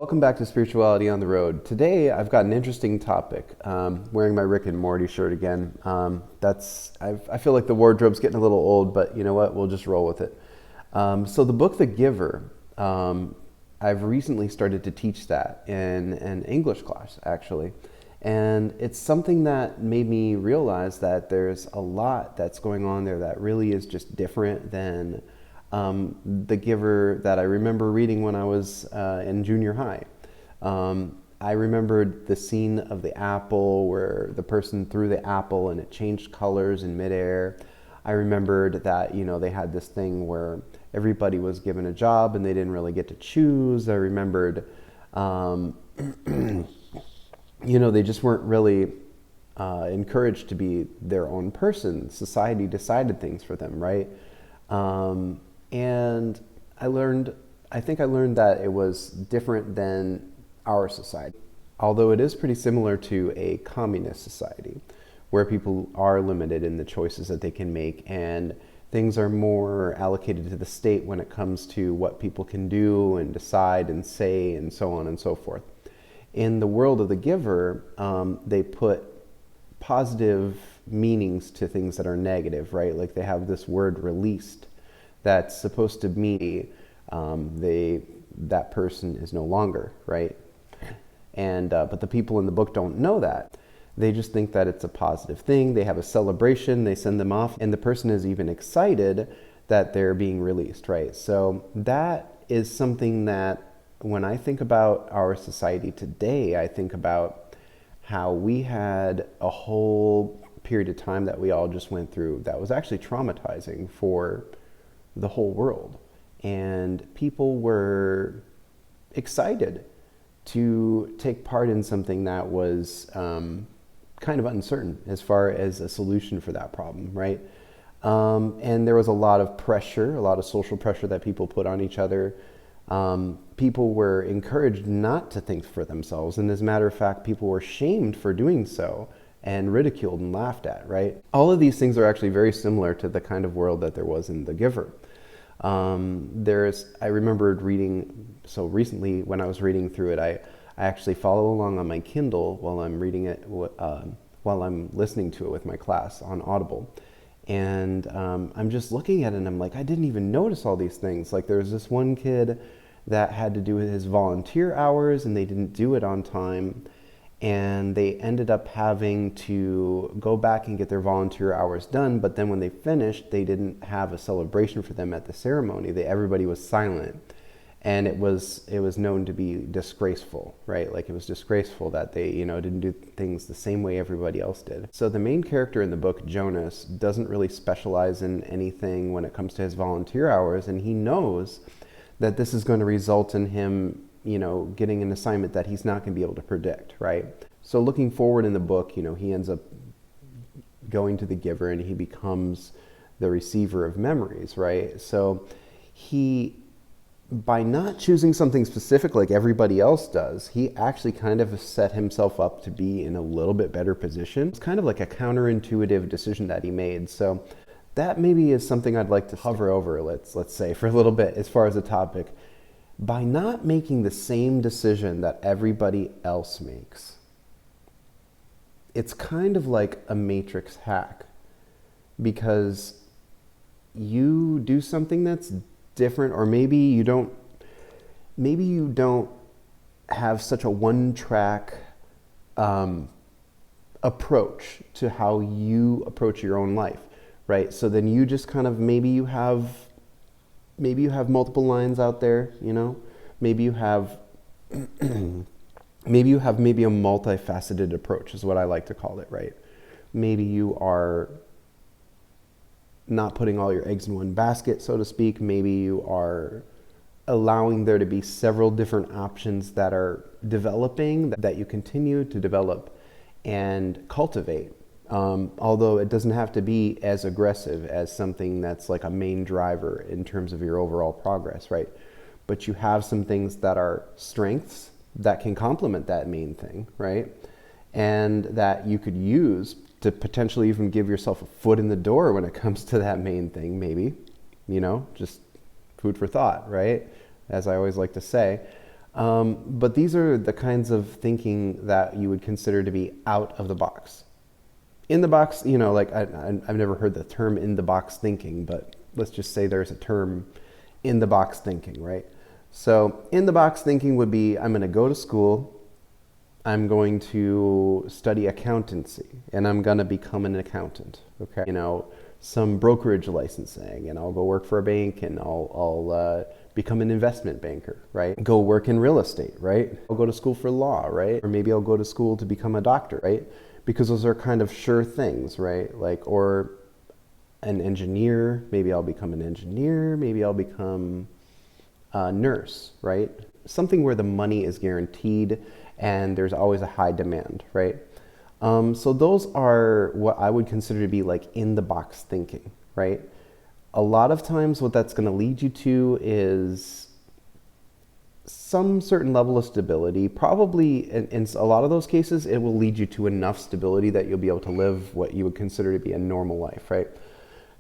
Welcome back to Spirituality on the Road. Today I've got an interesting topic. Wearing my Rick and Morty shirt again. I feel like the wardrobe's getting a little old, but you know what? We'll just roll with it. So the book The Giver, I've recently started to teach that in an English class, actually. And it's something that made me realize that there's a lot that's going on there that really is just different than The Giver that I remember reading when I was in junior high. I remembered the scene of the apple where the person threw the apple and it changed colors in midair. I remembered that, they had this thing where everybody was given a job and they didn't really get to choose. I remembered, they just weren't really encouraged to be their own person. Society decided things for them, right? And I think I learned that it was different than our society, although it is pretty similar to a communist society where people are limited in the choices that they can make and things are more allocated to the state when it comes to what people can do and decide and say and so on and so forth. In the world of The Giver, they put positive meanings to things that are negative, right? Like they have this word released that's supposed to mean that person is no longer, right? And but the people in the book don't know that. They just think that it's a positive thing. They have a celebration, they send them off, and the person is even excited that they're being released, right? So that is something that when I think about our society today, I think about how we had a whole period of time that we all just went through that was actually traumatizing for the whole world. And people were excited to take part in something that was kind of uncertain as far as a solution for that problem, right? And there was a lot of pressure, a lot of social pressure that people put on each other. People were encouraged not to think for themselves. And as a matter of fact, people were shamed for doing so and ridiculed and laughed at, right? All of these things are actually very similar to the kind of world that there was in The Giver. I remembered reading, so recently when I was reading through it, I actually follow along on my Kindle while I'm reading it, while I'm listening to it with my class on Audible. And I'm just looking at it and I'm like, I didn't even notice all these things. Like there's this one kid that had to do with his volunteer hours and they didn't do it on time. And they ended up having to go back and get their volunteer hours done. But then when they finished, they didn't have a celebration for them at the ceremony. Everybody was silent. And it was known to be disgraceful, right? Like it was disgraceful that they, didn't do things the same way everybody else did. So the main character in the book, Jonas, doesn't really specialize in anything when it comes to his volunteer hours. And he knows that this is going to result in him getting an assignment that he's not going to be able to predict, right? So looking forward in the book, he ends up going to The Giver and he becomes the receiver of memories, right? So by not choosing something specific like everybody else does, he actually kind of set himself up to be in a little bit better position. It's kind of like a counterintuitive decision that he made. So that maybe is something I'd like to hover over, let's say, for a little bit as far as the topic. By not making the same decision that everybody else makes, it's kind of like a matrix hack because you do something that's different, or maybe you don't have such a one-track approach to how you approach your own life, right? So then you just kind of maybe you have multiple lines out there, maybe you have maybe a multifaceted approach is what I like to call it, right? Maybe you are not putting all your eggs in one basket, so to speak. Maybe you are allowing there to be several different options that are developing, that you continue to develop and cultivate. Although it doesn't have to be as aggressive as something that's like a main driver in terms of your overall progress, right? But you have some things that are strengths that can complement that main thing, right? And that you could use to potentially even give yourself a foot in the door when it comes to that main thing, maybe, just food for thought, right? As I always like to say. But these are the kinds of thinking that you would consider to be out of the box. In the box, like I've never heard the term in the box thinking, but let's just say there's a term in the box thinking, right? So in the box thinking would be, I'm going to go to school, I'm going to study accountancy, and I'm going to become an accountant, okay? Some brokerage licensing, and I'll go work for a bank, and I'll become an investment banker, right? Go work in real estate, right? I'll go to school for law, right? Or maybe I'll go to school to become a doctor, right? Because those are kind of sure things, right? Or an engineer, maybe I'll become an engineer, maybe I'll become a nurse, right? Something where the money is guaranteed and there's always a high demand, right? So those are what I would consider to be like in the box thinking, right? A lot of times what that's going to lead you to is some certain level of stability. Probably in a lot of those cases, it will lead you to enough stability that you'll be able to live what you would consider to be a normal life, right?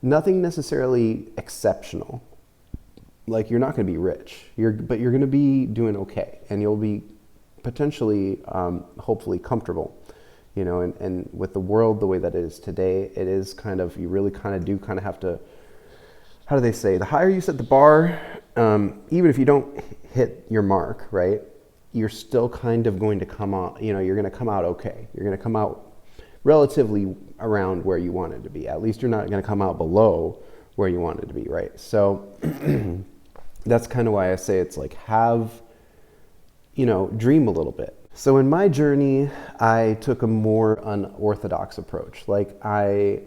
Nothing necessarily exceptional. Like you're not going to be rich, but you're going to be doing okay, and you'll be potentially, hopefully comfortable. And with the world the way that it is today, it is you really do have to, how do they say, the higher you set the bar, even if you don't hit your mark, right, you're still kind of going to come out, you're going to come out okay. You're going to come out relatively around where you wanted to be. At least you're not going to come out below where you wanted to be, right? So that's kind of why I say it's like dream a little bit. So in my journey, I took a more unorthodox approach. Like I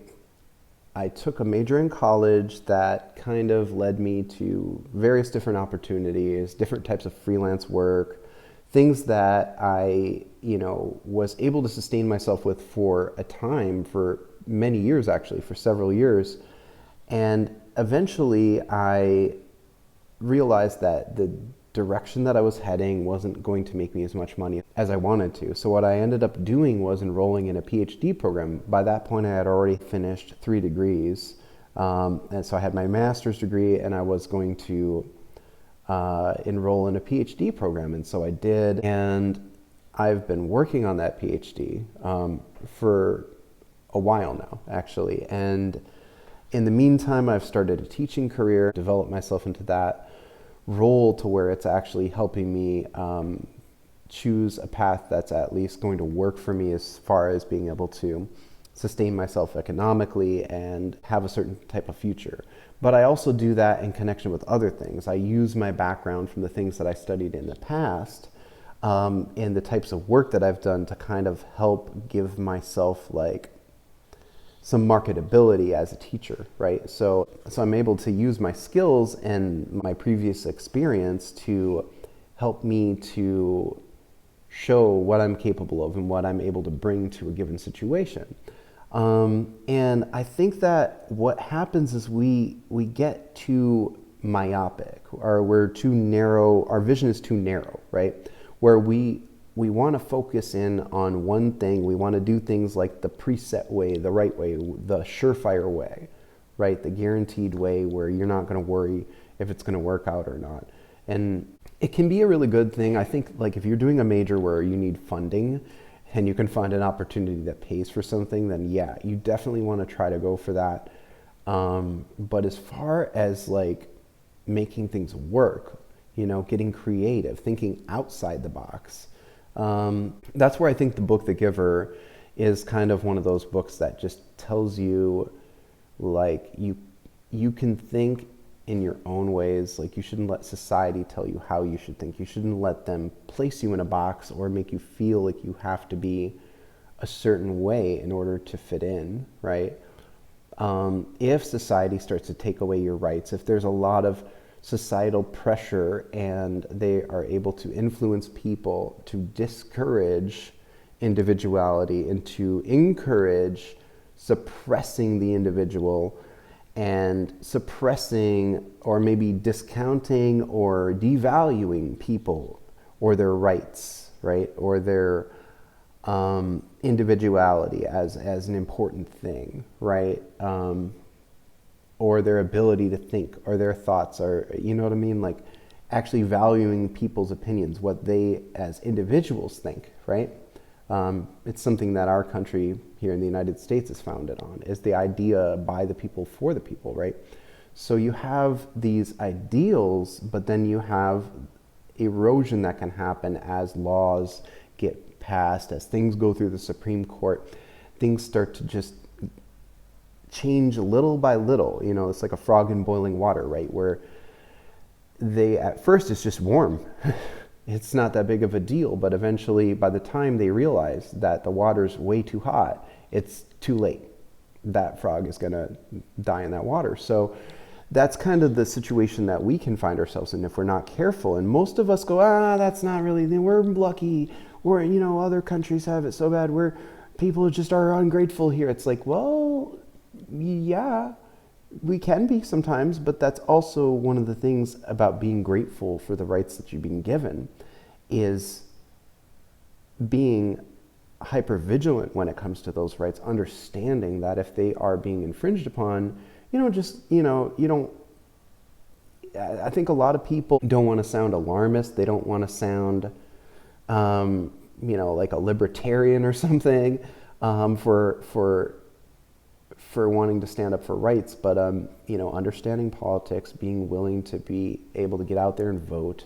took a major in college that kind of led me to various different opportunities, different types of freelance work, things that I, was able to sustain myself with for a time, for many years actually, for several years. And eventually I realized that the direction that I was heading wasn't going to make me as much money as I wanted to. So what I ended up doing was enrolling in a PhD program. By that point, I had already finished 3 degrees. And so I had my master's degree, and I was going to enroll in a PhD program. And so I did. And I've been working on that PhD for a while now, actually. And in the meantime, I've started a teaching career, developed myself into that role to where it's actually helping me choose a path that's at least going to work for me as far as being able to sustain myself economically and have a certain type of future. But I also do that in connection with other things. I use my background from the things that I studied in the past and the types of work that I've done to kind of help give myself some marketability as a teacher, right? So I'm able to use my skills and my previous experience to help me to show what I'm capable of and what I'm able to bring to a given situation. And I think that what happens is we get too myopic, or we're too narrow, our vision is too narrow, right? Where we want to focus in on one thing. We want to do things like the preset way, the right way, the surefire way, right? The guaranteed way where you're not going to worry if it's going to work out or not. And it can be a really good thing. I think if you're doing a major where you need funding and you can find an opportunity that pays for something, then yeah, you definitely want to try to go for that. But as far as making things work, getting creative, thinking outside the box, that's where I think the book, The Giver, is kind of one of those books that just tells you, you can think in your own ways. You shouldn't let society tell you how you should think. You shouldn't let them place you in a box or make you feel like you have to be a certain way in order to fit in, right? If society starts to take away your rights, if there's a lot of societal pressure and they are able to influence people to discourage individuality and to encourage suppressing the individual and suppressing or maybe discounting or devaluing people or their rights, right? Or their individuality as an important thing, right? Or their ability to think or their thoughts, or, you know what I mean? actually valuing people's opinions, what they as individuals think, right? It's something that our country here in the United States is founded on, is the idea by the people for the people, right? So you have these ideals, but then you have erosion that can happen as laws get passed, as things go through the Supreme Court. Things start to just change little by little. You know, it's like a frog in boiling water, right? Where at first it's just warm. It's not that big of a deal, but eventually by the time they realize that the water's way too hot, it's too late. That frog is gonna die in that water. So that's kind of the situation that we can find ourselves in if we're not careful. And most of us go, that's not really, we're lucky. Other countries have it so bad. People just are ungrateful here. It's like, well, yeah, we can be sometimes, but that's also one of the things about being grateful for the rights that you've been given, is being hyper vigilant when it comes to those rights, understanding that if they are being infringed upon, I think a lot of people don't want to sound alarmist. They don't want to sound, like a libertarian or something, for wanting to stand up for rights, but understanding politics, being willing to be able to get out there and vote,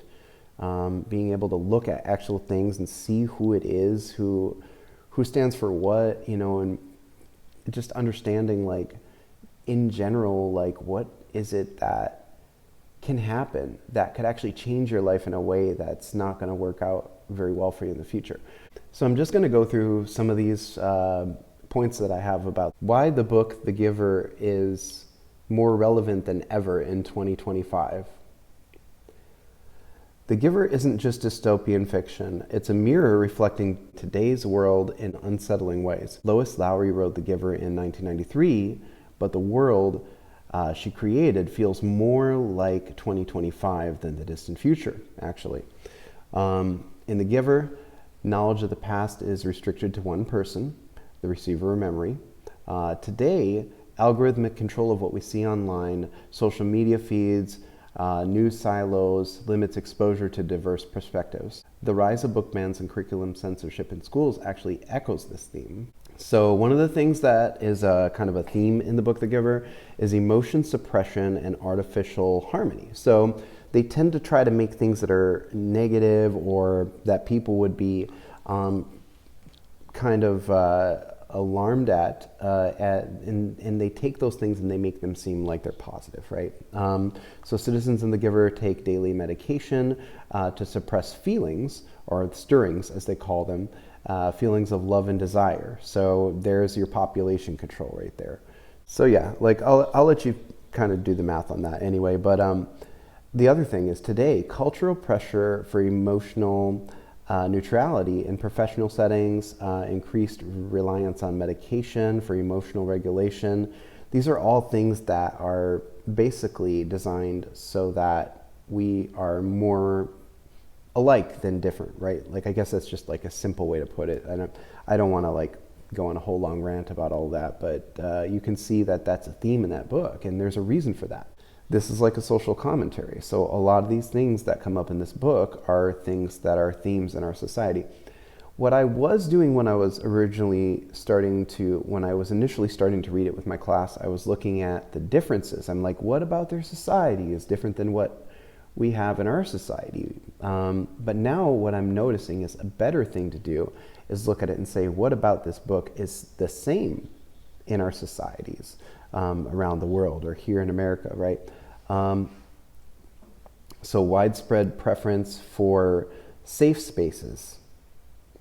being able to look at actual things and see who it is, who stands for what, and just understanding, like, in general, like, what is it that can happen that could actually change your life in a way that's not going to work out very well for you in the future. So I'm just going to go through some of these points that I have about why the book The Giver is more relevant than ever in 2025. The Giver isn't just dystopian fiction. It's a mirror reflecting today's world in unsettling ways. Lois Lowry wrote The Giver in 1993, but the world she created feels more like 2025 than the distant future, actually. In The Giver, knowledge of the past is restricted to one person, the receiver of memory. Today, algorithmic control of what we see online, social media feeds, news silos, limits exposure to diverse perspectives. The rise of book bans and curriculum censorship in schools actually echoes this theme. So one of the things that is kind of a theme in the book The Giver is emotion suppression and artificial harmony. So they tend to try to make things that are negative or that people would be kind of alarmed at, and they take those things and they make them seem like they're positive, right? So citizens in The Giver take daily medication to suppress feelings, or stirrings as they call them, feelings of love and desire. So there's your population control right there. So yeah, like I'll let you kind of do the math on that anyway, but the other thing is today, cultural pressure for emotional neutrality in professional settings, increased reliance on medication for emotional regulation. These are all things that are basically designed so that we are more alike than different, right? Like, I guess that's just like a simple way to put it. I don't want to like go on a whole long rant about all that, but you can see that that's a theme in that book, and there's a reason for that. This is like a social commentary. So a lot of these things that come up in this book are things that are themes in our society. What I was doing when I was initially starting to read it with my class, I was looking at the differences. I'm like, what about their society is different than what we have in our society? But now what I'm noticing is a better thing to do is look at it and say, what about this book is the same in our societies around the world or here in America, right? So widespread preference for safe spaces.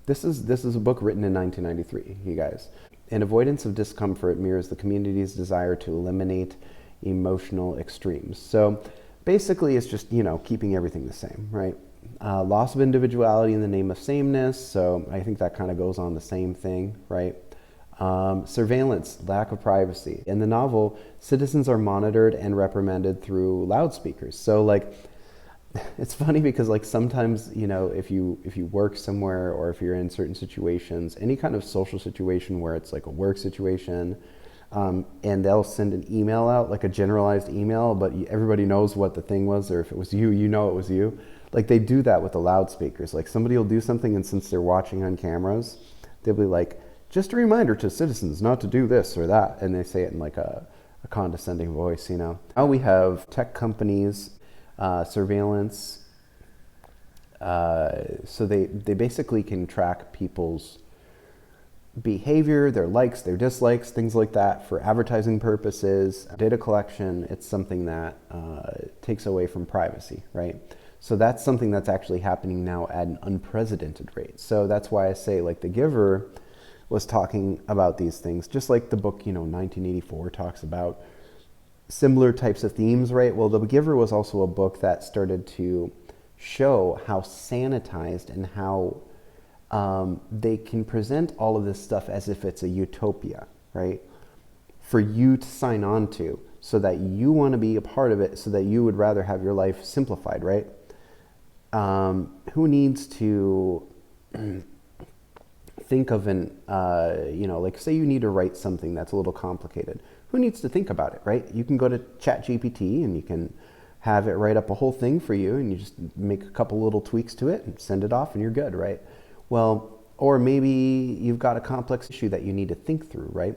This is a book written in 1993, you guys. An avoidance of discomfort mirrors the community's desire to eliminate emotional extremes. So basically it's just, keeping everything the same, right? Loss of individuality in the name of sameness. So I think that kind of goes on the same thing, right? Surveillance, lack of privacy. In the novel, citizens are monitored and reprimanded through loudspeakers. So like, it's funny because like sometimes, if you work somewhere or if you're in certain situations, any kind of social situation where it's like a work situation, and they'll send an email out, like a generalized email, but everybody knows what the thing was, or if it was you, you know it was you. Like they do that with the loudspeakers. Like somebody will do something, and since they're watching on cameras, they'll be like, just a reminder to citizens not to do this or that. And they say it in like a condescending voice, you know. Now we have tech companies, surveillance. So they basically can track people's behavior, their likes, their dislikes, things like that for advertising purposes. Data collection, it's something that takes away from privacy, right? So that's something that's actually happening now at an unprecedented rate. So that's why I say, like, the Giver was talking about these things, just like the book, 1984 talks about similar types of themes, right? Well, the Giver was also a book that started to show how sanitized and how they can present all of this stuff as if it's a utopia, right? For you to sign on to, so that you want to be a part of it, so that you would rather have your life simplified, right? Who needs to think of like say you need to write something that's a little complicated. Who needs to think about it, right? You can go to ChatGPT and you can have it write up a whole thing for you, and you just make a couple little tweaks to it and send it off and you're good, right? Well, or maybe you've got a complex issue that you need to think through, right?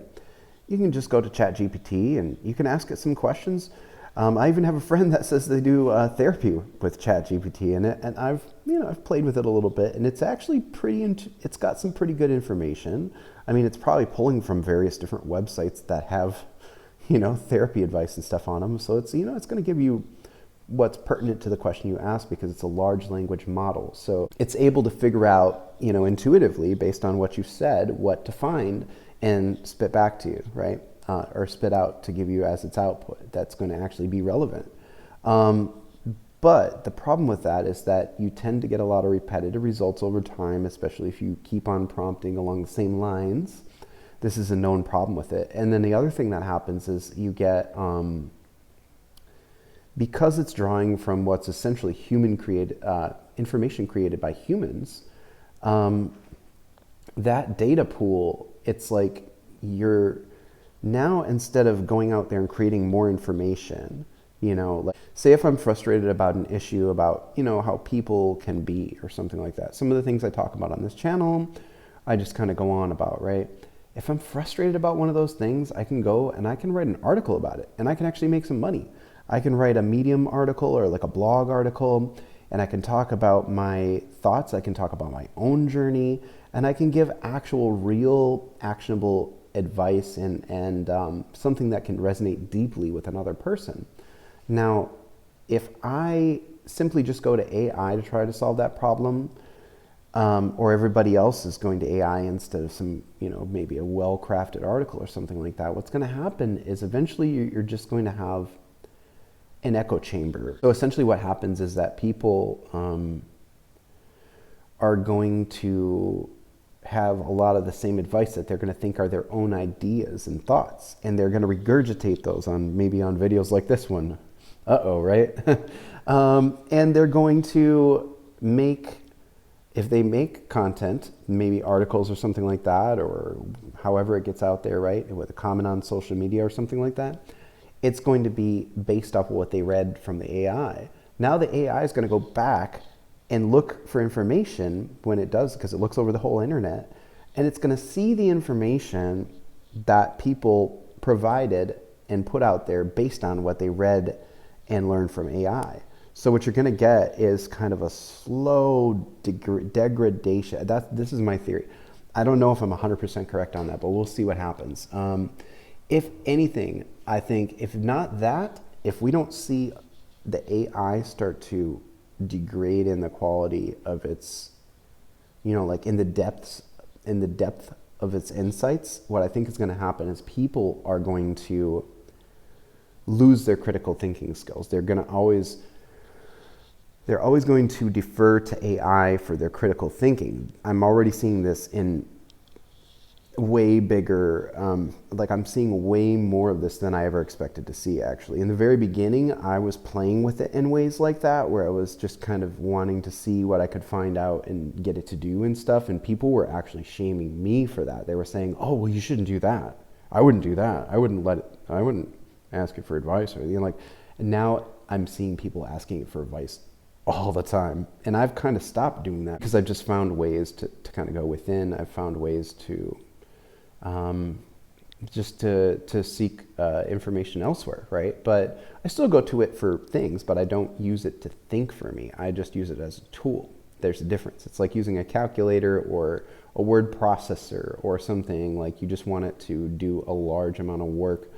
You can just go to ChatGPT and you can ask it some questions. I even have a friend that says they do therapy with ChatGPT, and I've played with it a little bit, and it's actually it's got some pretty good information. I mean, it's probably pulling from various different websites that have, therapy advice and stuff on them. So it's, it's going to give you what's pertinent to the question you ask, because it's a large language model. So it's able to figure out, intuitively, based on what you said, what to find and spit back to you, right? Or spit out to give you as its output that's going to actually be relevant. But the problem with that is that you tend to get a lot of repetitive results over time, especially if you keep on prompting along the same lines. This is a known problem with it. And then the other thing that happens is you get, because it's drawing from what's essentially human created, information created by humans, that data pool, it's like you're now, instead of going out there and creating more information, like say if I'm frustrated about an issue about, how people can be or something like that. Some of the things I talk about on this channel, I just kind of go on about, right? If I'm frustrated about one of those things, I can go and I can write an article about it, and I can actually make some money. I can write a Medium article or like a blog article, and I can talk about my thoughts. I can talk about my own journey, and I can give actual, real, actionable advice and something that can resonate deeply with another person. Now, if I simply just go to AI to try to solve that problem, or everybody else is going to AI instead of some, maybe a well-crafted article or something like that, what's going to happen is eventually you're just going to have an echo chamber. So essentially what happens is that people are going to have a lot of the same advice that they're going to think are their own ideas and thoughts, and they're going to regurgitate those maybe on videos like this one. Right? And they're going to if they make content, maybe articles or something like that, or however it gets out there, right, with a comment on social media or something like that, it's going to be based off of what they read from the AI. Now the AI is going to go back and look for information when it does, because it looks over the whole internet, and it's going to see the information that people provided and put out there based on what they read and learned from AI. So what you're going to get is kind of a slow degradation. This is my theory. I don't know if I'm 100% correct on that, but we'll see what happens. If anything, I think if not that, if we don't see the AI start to degrade in the quality of its, like in the depth of its insights, what I think is going to happen is people are going to lose their critical thinking skills. They're always going to defer to AI for their critical thinking. I'm already seeing this in way bigger, I'm seeing way more of this than I ever expected to see, actually. In the very beginning, I was playing with it in ways like that, where I was just kind of wanting to see what I could find out and get it to do and stuff, and people were actually shaming me for that. They were saying, oh, well, you shouldn't do that, I wouldn't do that. I wouldn't ask it for advice or anything. Like, and now I'm seeing people asking it for advice all the time. And I've kind of stopped doing that because I've just found ways to kind of go within. I've found ways to just to seek information elsewhere, right? But I still go to it for things, but I don't use it to think for me. I just use it as a tool. There's a difference. It's like using a calculator or a word processor or something. Like, you just want it to do a large amount of work,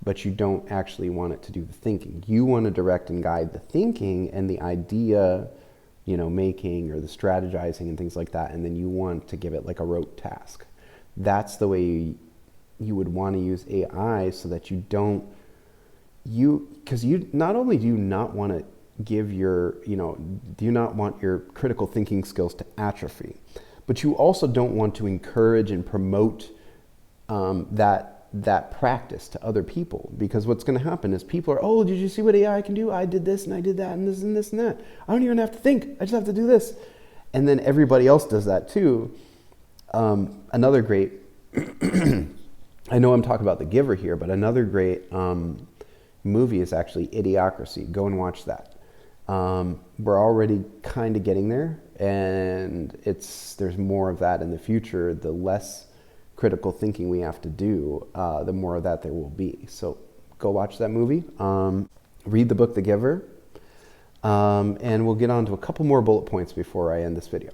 but you don't actually want it to do the thinking. You want to direct and guide the thinking and the idea, making, or the strategizing and things like that. And then you want to give it like a rote task. That's the way you would want to use AI, so that because you not only do you not want to give do you not want your critical thinking skills to atrophy, but you also don't want to encourage and promote that practice to other people. Because what's going to happen is people are, oh, did you see what AI can do? I did this and I did that and this and this and that. I don't even have to think. I just have to do this. And then everybody else does that too. Another great, I know I'm talking about The Giver here, but another great movie is actually Idiocracy. Go and watch that. We're already kind of getting there, and there's more of that in the future. The less critical thinking we have to do, the more of that there will be. So go watch that movie. Read the book The Giver, and we'll get on to a couple more bullet points before I end this video.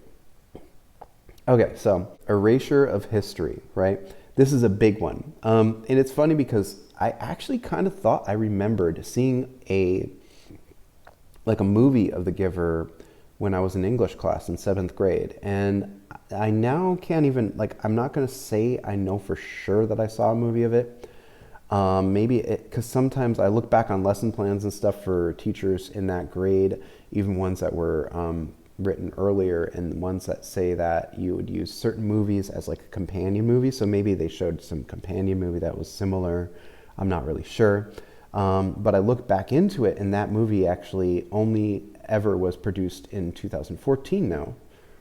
Okay, so erasure of history, right? This is a big one. And it's funny because I actually kind of thought I remembered seeing a movie of The Giver when I was in English class in 7th grade. And I now can't even, I'm not going to say I know for sure that I saw a movie of it. Because sometimes I look back on lesson plans and stuff for teachers in that grade, even ones that were written earlier, and ones that say that you would use certain movies as like a companion movie. So maybe they showed some companion movie that was similar. I'm not really sure. But I looked back into it, and that movie actually only ever was produced in 2014 now,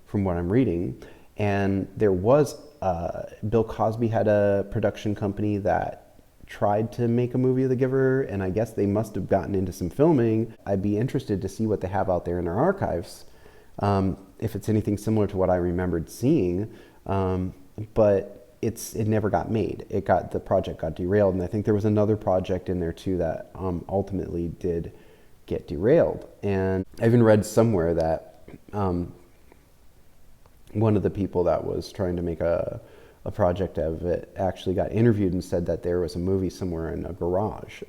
from what I'm reading. And there was, Bill Cosby had a production company that tried to make a movie of The Giver, and I guess they must have gotten into some filming. I'd be interested to see what they have out there in their archives, if it's anything similar to what I remembered seeing. But it never got made. The project got derailed, and I think there was another project in there too that ultimately did get derailed. And I even read somewhere that one of the people that was trying to make a project of it actually got interviewed and said that there was a movie somewhere in a garage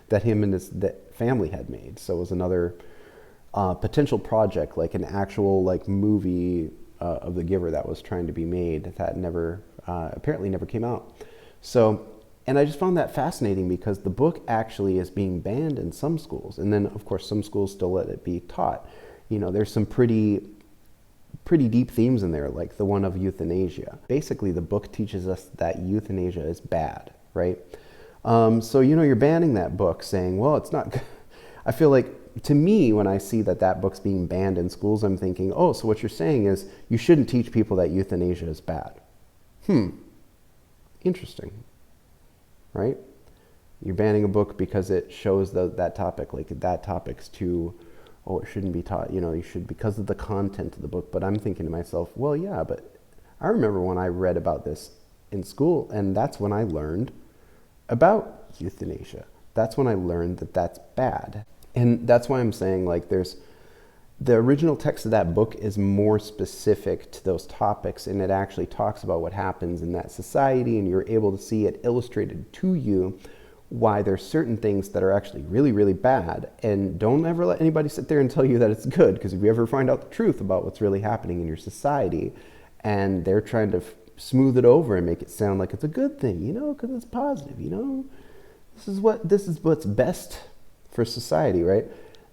that him and his family had made. So it was another potential project, like an actual movie of The Giver that was trying to be made that apparently never came out. So, and I just found that fascinating because the book actually is being banned in some schools, and then of course some schools still let it be taught. There's some pretty deep themes in there, like the one of euthanasia. Basically, the book teaches us that euthanasia is bad, right? So you're banning that book, saying, well, it's not. I feel like, to me, when I see that book's being banned in schools, I'm thinking, oh, so what you're saying is you shouldn't teach people that euthanasia is bad. Interesting, right? You're banning a book because it shows that topic, that topic's too, it shouldn't be taught, you should, because of the content of the book. But I'm thinking to myself, well, yeah, but I remember when I read about this in school, and that's when I learned about euthanasia. That's when I learned that that's bad. And that's why I'm saying, there's the original text of that book is more specific to those topics, and it actually talks about what happens in that society, and you're able to see it illustrated to you why there's certain things that are actually really, really bad. And don't ever let anybody sit there and tell you that it's good, because if you ever find out the truth about what's really happening in your society, and they're trying to smooth it over and make it sound like it's a good thing, because it's positive, this is what's best for society, right?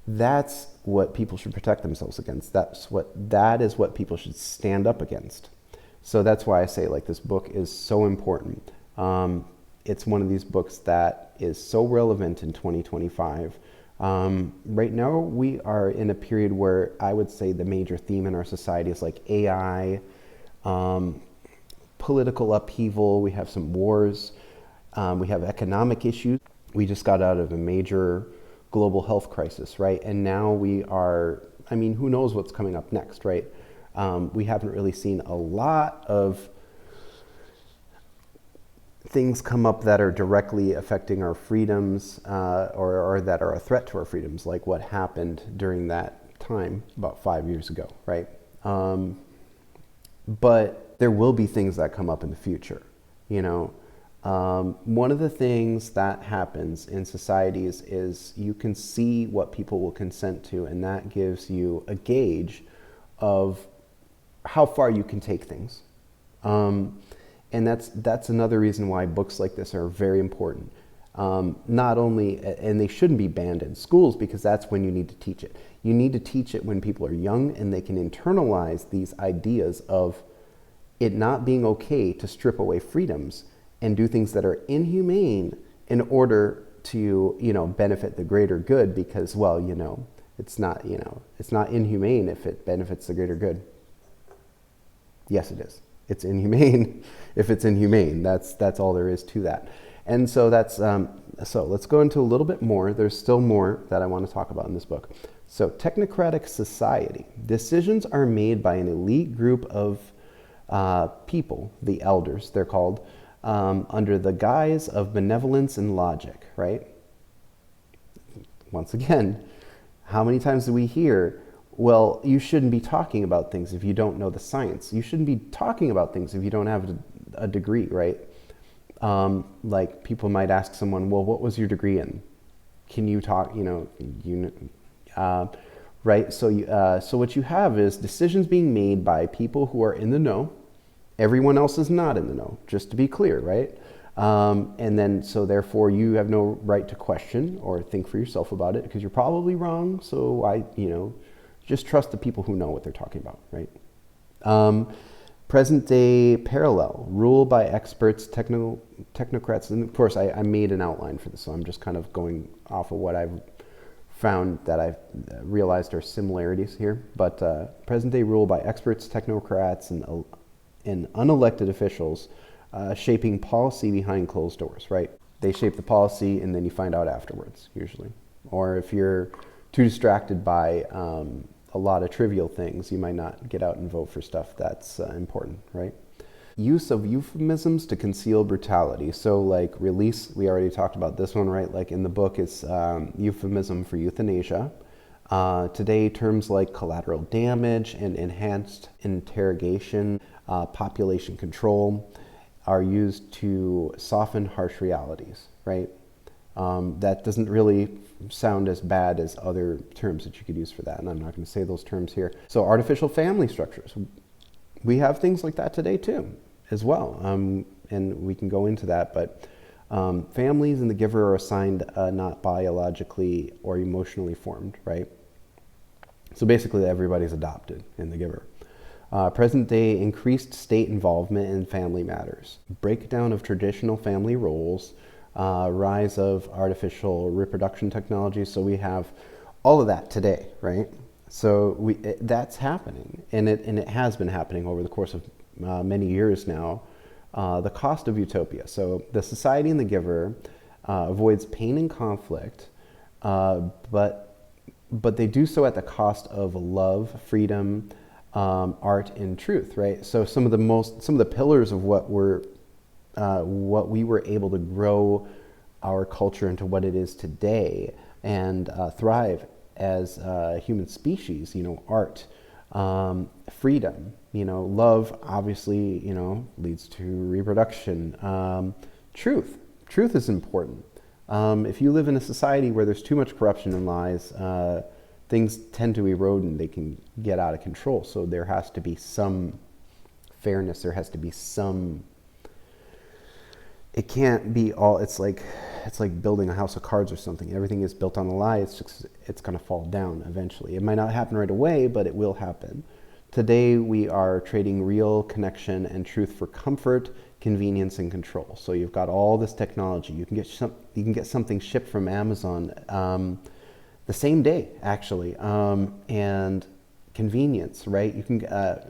That's what people should protect themselves against. That is what people should stand up against. So that's why I say this book is so important. It's one of these books that is so relevant in 2025. Right now we are in a period where I would say the major theme in our society is AI, political upheaval. We have some wars. We have economic issues. We just got out of a major global health crisis, right? And now we are, I mean, who knows what's coming up next, right? We haven't really seen a lot of things come up that are directly affecting our freedoms, or that are a threat to our freedoms, like what happened during that time about 5 years ago, right? But there will be things that come up in the future, you know. One of the things that happens in societies is you can see what people will consent to, and that gives you a gauge of how far you can take things. And that's another reason why books like this are very important. Not only, and they shouldn't be banned in schools, because that's when you need to teach it. You need to teach it when people are young and they can internalize these ideas of it not being okay to strip away freedoms and do things that are inhumane in order to, you know, benefit the greater good, because, well, you know, it's not inhumane if it benefits the greater good. Yes, it is. It's inhumane if it's inhumane. That's all there is to that. And so that's, so let's go into a little bit more. There's still more that I want to talk about in this book. So technocratic society. Decisions are made by an elite group of people, the elders, they're called, under the guise of benevolence and logic, right? Once again, how many times do we hear, well, you shouldn't be talking about things if you don't know the science. You shouldn't be talking about things if you don't have a degree, right? Like people might ask someone, well, what was your degree in? Can you talk, right? So what you have is decisions being made by people who are in the know. Everyone else is not in the know, just to be clear, right? And then, so therefore you have no right to question or think for yourself about it, because you're probably wrong. So just trust the people who know what they're talking about, right? Present day parallel, rule by experts, technocrats. And of course, I made an outline for this, so I'm just kind of going off of what I've found that I've realized are similarities here. But present day rule by experts, technocrats, and unelected officials shaping policy behind closed doors, right? They shape the policy and then you find out afterwards, usually. Or if you're too distracted by a lot of trivial things, you might not get out and vote for stuff that's important, right? Use of euphemisms to conceal brutality. So like release, we already talked about this one, right? Like in the book, it's euphemism for euthanasia. Today, terms like collateral damage and enhanced interrogation, population control are used to soften harsh realities, right? That doesn't really sound as bad as other terms that you could use for that, and I'm not going to say those terms here. So artificial family structures. We have things like that today too, as well, and we can go into that, but families in the Giver are assigned not biologically or emotionally formed, right? So basically everybody's adopted in the Giver. Present day increased state involvement in family matters. Breakdown of traditional family roles, rise of artificial reproduction technology. So we have all of that today, right? So that's happening, and it has been happening over the course of many years now. The cost of utopia. So the society in the Giver avoids pain and conflict, but they do so at the cost of love, freedom, art, and truth, right? So some of the pillars of what we were able to grow our culture into what it is today and thrive as a human species, art, freedom, love, obviously, leads to reproduction. Truth is important. If you live in a society where there's too much corruption and lies, things tend to erode and they can get out of control. So there has to be some fairness. There has to be some. It can't be all. It's like building a house of cards or something. Everything is built on a lie. It's going to fall down eventually. It might not happen right away, but it will happen. Today we are trading real connection and truth for comfort, convenience, and control. So you've got all this technology. You can get something shipped from Amazon the same day, actually, and convenience, right? You can.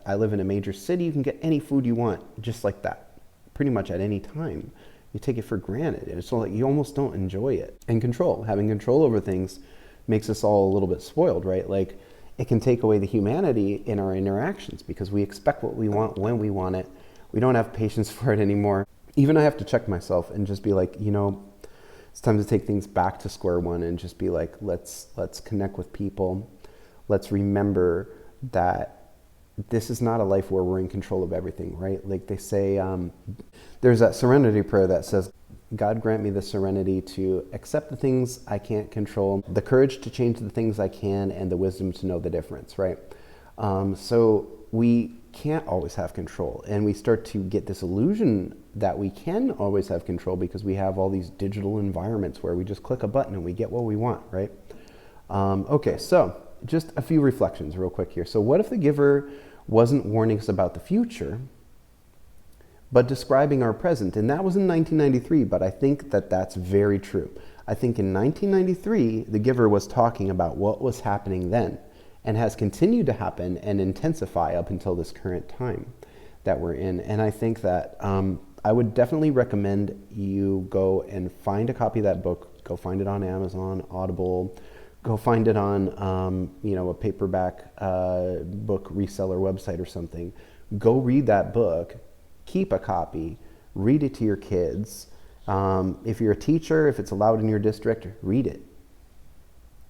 I live in a major city. You can get any food you want, just like that, pretty much at any time. You take it for granted. And it's like you almost don't enjoy it. And having control over things makes us all a little bit spoiled, right? Like it can take away the humanity in our interactions because we expect what we want when we want it. We don't have patience for it anymore. Even I have to check myself and just be like, it's time to take things back to square one and just be like, let's connect with people. Let's remember that this is not a life where we're in control of everything, right? Like they say, there's that serenity prayer that says, God grant me the serenity to accept the things I can't control, the courage to change the things I can, and the wisdom to know the difference, right? So we can't always have control, and we start to get this illusion that we can always have control because we have all these digital environments where we just click a button and we get what we want, right? Okay, so just a few reflections real quick here. So what if the giver wasn't warning us about the future, but describing our present? And that was in 1993, but I think that that's very true. I think in 1993, the giver was talking about what was happening then and has continued to happen and intensify up until this current time that we're in. And I think that I would definitely recommend you go and find a copy of that book. Go find it on Amazon, Audible. Go find it on, a paperback book reseller website or something. Go read that book. Keep a copy. Read it to your kids. If you're a teacher, if it's allowed in your district, read it.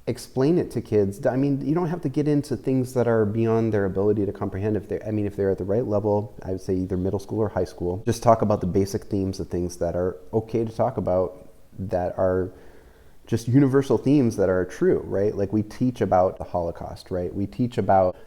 Explain it to kids. I mean, you don't have to get into things that are beyond their ability to comprehend. If they're at the right level, I would say either middle school or high school. Just talk about the basic themes of things that are okay to talk about, that are just universal themes that are true, right? Like we teach about the Holocaust, right? We teach about,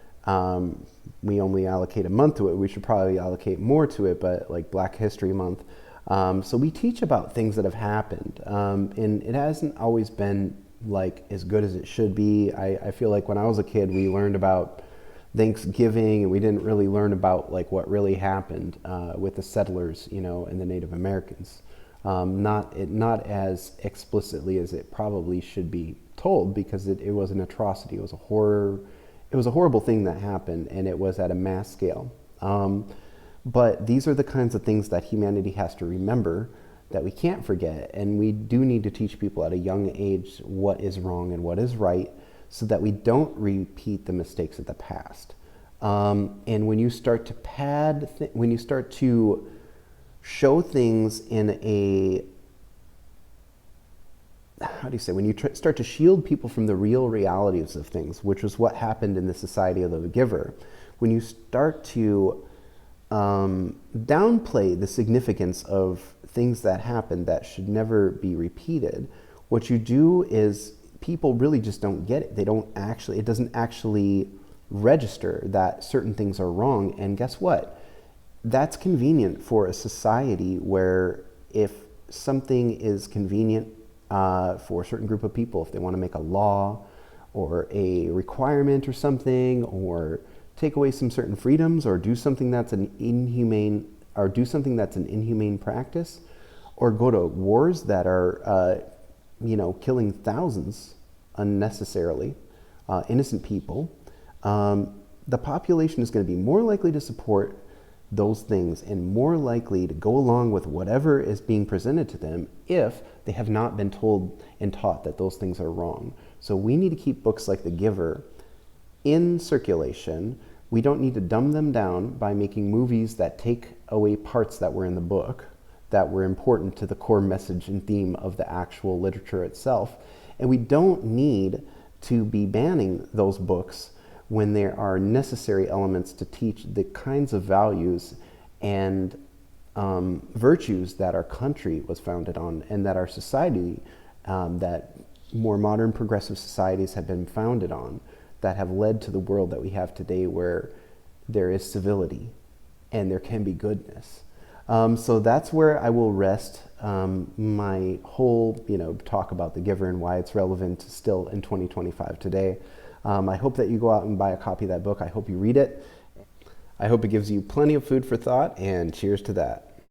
we only allocate a month to it. We should probably allocate more to it, but like Black History Month. So we teach about things that have happened. And it hasn't always been like as good as it should be. I feel like when I was a kid, we learned about Thanksgiving and we didn't really learn about like what really happened with the settlers, and the Native Americans. Not as explicitly as it probably should be told, because it was an atrocity. It was a horrible thing that happened, and it was at a mass scale. But these are the kinds of things that humanity has to remember, that we can't forget, and we do need to teach people at a young age what is wrong and what is right, so that we don't repeat the mistakes of the past. And when you start to when you start to show things in a, when you start to shield people from the real realities of things, which was what happened in the Society of the Giver, when you start to downplay the significance of things that happened that should never be repeated, what you do is people really just don't get it. It doesn't actually register that certain things are wrong. And guess what? That's convenient for a society where if something is convenient for a certain group of people, if they want to make a law or a requirement or something, or take away some certain freedoms, or do something that's an inhumane practice, or go to wars that are killing thousands unnecessarily, innocent people, the population is going to be more likely to support those things and more likely to go along with whatever is being presented to them if they have not been told and taught that those things are wrong. So we need to keep books like The Giver in circulation. We don't need to dumb them down by making movies that take away parts that were in the book that were important to the core message and theme of the actual literature itself. And we don't need to be banning those books when there are necessary elements to teach the kinds of values and virtues that our country was founded on, and that our society, that more modern progressive societies have been founded on, that have led to the world that we have today, where there is civility and there can be goodness. So that's where I will rest my whole talk about The Giver and why it's relevant still in 2025 today. I hope that you go out and buy a copy of that book. I hope you read it. I hope it gives you plenty of food for thought, and cheers to that.